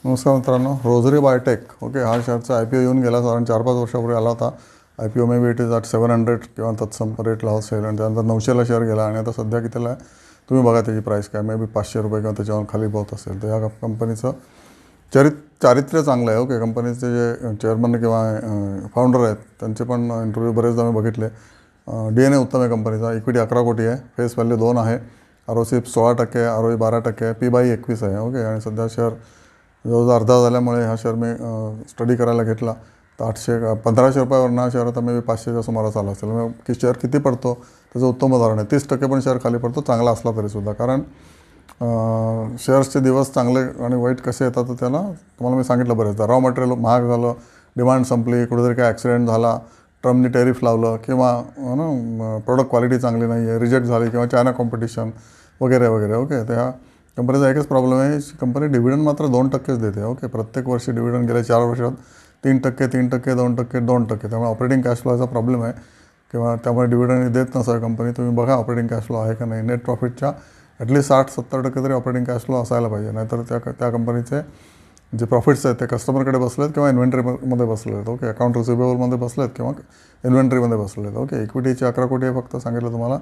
नमस्कार मित्रांनो, rosary biotech okay हा शेअरचा IPO येऊन गेला साधारण 4-5 वर्षापूर्वी आला होता. IPO may be it is at 700 किंवा तत्सम रेटला असेल आणि त्यानंतर 900ला शेअर गेला आणि आता सध्या कितीला आहे तुम्ही बघा त्याची प्राईस काय मे बी 500 रुपये किंवा त्याच्यावर खाली बहुत असेल. तर या कंपनीचं चारित्र्य चांगलं आहे. ओके, कंपनीचे जे चेअरमन किंवा फाउंडर आहेत त्यांचे पण इंटरव्ह्यू बरेचदा मी बघितले. DNA उत्तम आहे कंपनीचा. इक्विटी 11 कोटी आहे, फेस व्हॅल्यू 2 आहे, ROC 16% आहे, ROE 12% आहे, P/E 21 आहे. ओके, आणि सध्या शेअर जवळजवळ अर्धा झाल्यामुळे हा शेअर मी स्टडी करायला घेतला तर 1500 रुपयावरून हा शेअर आता मे बी 500च्या सुमारास आला असेल. मग की शेअर किती पडतो त्याचं उत्तम उदाहरण आहे. 30% पण शेअर खाली पडतो चांगला असला तरीसुद्धा. कारण शेअर्सचे दिवस चांगले आणि वाईट कसे येतात तर त्याला तुम्हाला मी सांगितलं बरेचदा. रॉ मटेरियल महाग झालं, डिमांड संपली, कुठेतरी काय ॲक्सिडेंट झाला, ट्रम्पनी टॅरिफ लावलं किंवा प्रोडक्ट क्वालिटी चांगली नाही आहे, रिजेक्ट झाली किंवा चायना कॉम्पिटिशन वगैरे वगैरे. ओके, तर ह्या कंपनीचा एकच प्रॉब्लेम आहे, कंपनी डिव्हिडंड मात्र 2%च देते. ओके, प्रत्येक वर्षी डिव्हिडंड गेल्या 4 वर्षात 3%, 3%, 2%, 2%. त्यामुळे ऑपरेटिंग कॅश फ्लोचा प्रॉब्लेम आहे किंवा त्यामुळे डिव्हिडंड देत नसावी कंपनी. तुम्ही बघा ऑपरेटिंग कॅश फ्लो आहे का नाही. नेट प्रॉफिटच्या ॲटलीस्ट 60-70% तरी ऑपरेटिंग कॅश फ्लो असायला पाहिजे, नाहीतर त्या कंपनीचे जे प्रॉफिट्स आहेत ते कस्टमरकडे बसले आहेत किंवा इन्व्हेंटरीमध्ये बसले आहेत. ओके, अकाउंट रिसिवेबलमध्ये बसले आहेत किंवा इन्व्हेंटरीमध्ये बसले आहेत. ओके, इक्विटीचे 11 कोटी आहे फक्त सांगितलं तुम्हाला.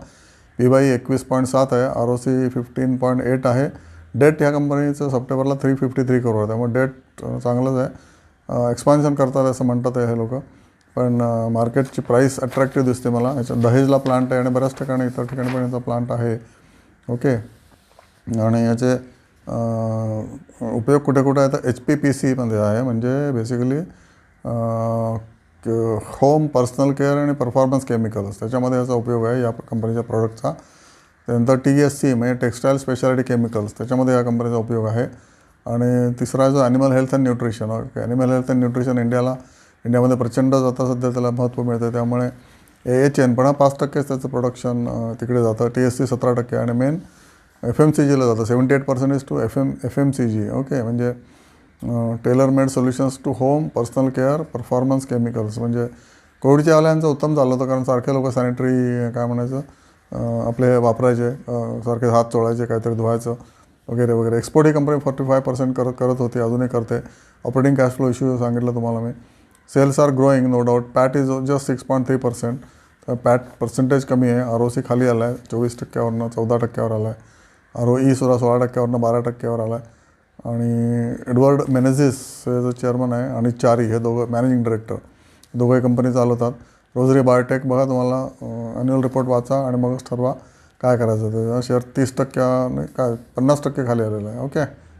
P/E 21.7 आहे, ROC 15.8 आहे. डेट ह्या कंपनीचं सप्टेंबरला 353 करोड आहे, त्यामुळे डेट चांगलंच आहे. एक्सपान्शन करतात असं म्हणतात हे लोक, पण मार्केटची प्राईस अट्रॅक्टिव्ह दिसते मला. याच्यात दहेजला प्लांट आहे आणि बऱ्याच ठिकाणी इतर ठिकाणी पण याचा प्लांट आहे. ओके, आणि याचे उपयोग कुठे कुठे आहे तर HPPCमध्ये आहे, म्हणजे बेसिकली होम पर्सनल केअर आणि परफॉर्मन्स केमिकल्स, त्याच्यामध्ये याचा उपयोग आहे या कंपनीच्या प्रोडक्टचा. त्यानंतर TSC म्हणजे टेक्स्टाईल स्पेशालिटी केमिकल्स, त्याच्यामध्ये या कंपनीचा उपयोग आहे. आणि तिसरा जो animal health and nutrition. Okay, animal health and nutrition इंडियामध्ये प्रचंड जातं सध्या, त्याला महत्त्व मिळतं. त्यामुळे AHN पण 5%च त्याचं प्रोडक्शन तिकडे जातं. TSC 17% आणि मेन FMCGला जातं. 78% टू FMCG. ओके, म्हणजे tailor made solutions to home personal care performance chemicals. म्हणजे कोविडच्या आल्यांचं उत्तम झालं होतं, कारण सारखे लोक सॅनिटरी काय म्हणायचं आपले वापरायचे, सारखे हात चोळायचे, काहीतरी धुवायचं वगैरे वगैरे. एक्सपोर्ट ही कंपनी 45% करत होती, अजूनही करते. ऑपरेटिंग कॅश फ्लो इश्यू सांगितलं तुम्हाला मी. Sales are growing no doubt. PAT is just 6.3%. PAT percentage कमी आहे. ROC खाली आला आहे 24%वरनं 14%वर आला आहे. ROE सुद्धा 16%वरनं 12%वर आला आहे. आणि एडवर्ड मेनेझिस हे जो चेअरमन आहे आणि चारी हे दोघं मॅनेजिंग डायरेक्टर, दोघंही कंपनी चालवतात. रोजरी बायोटेक बघा, तुम्हाला ॲन्युअल रिपोर्ट वाचा आणि मगच ठरवा काय करायचं. तर शेअर 30% काय 50% खाली आलेलं आहे. ओके.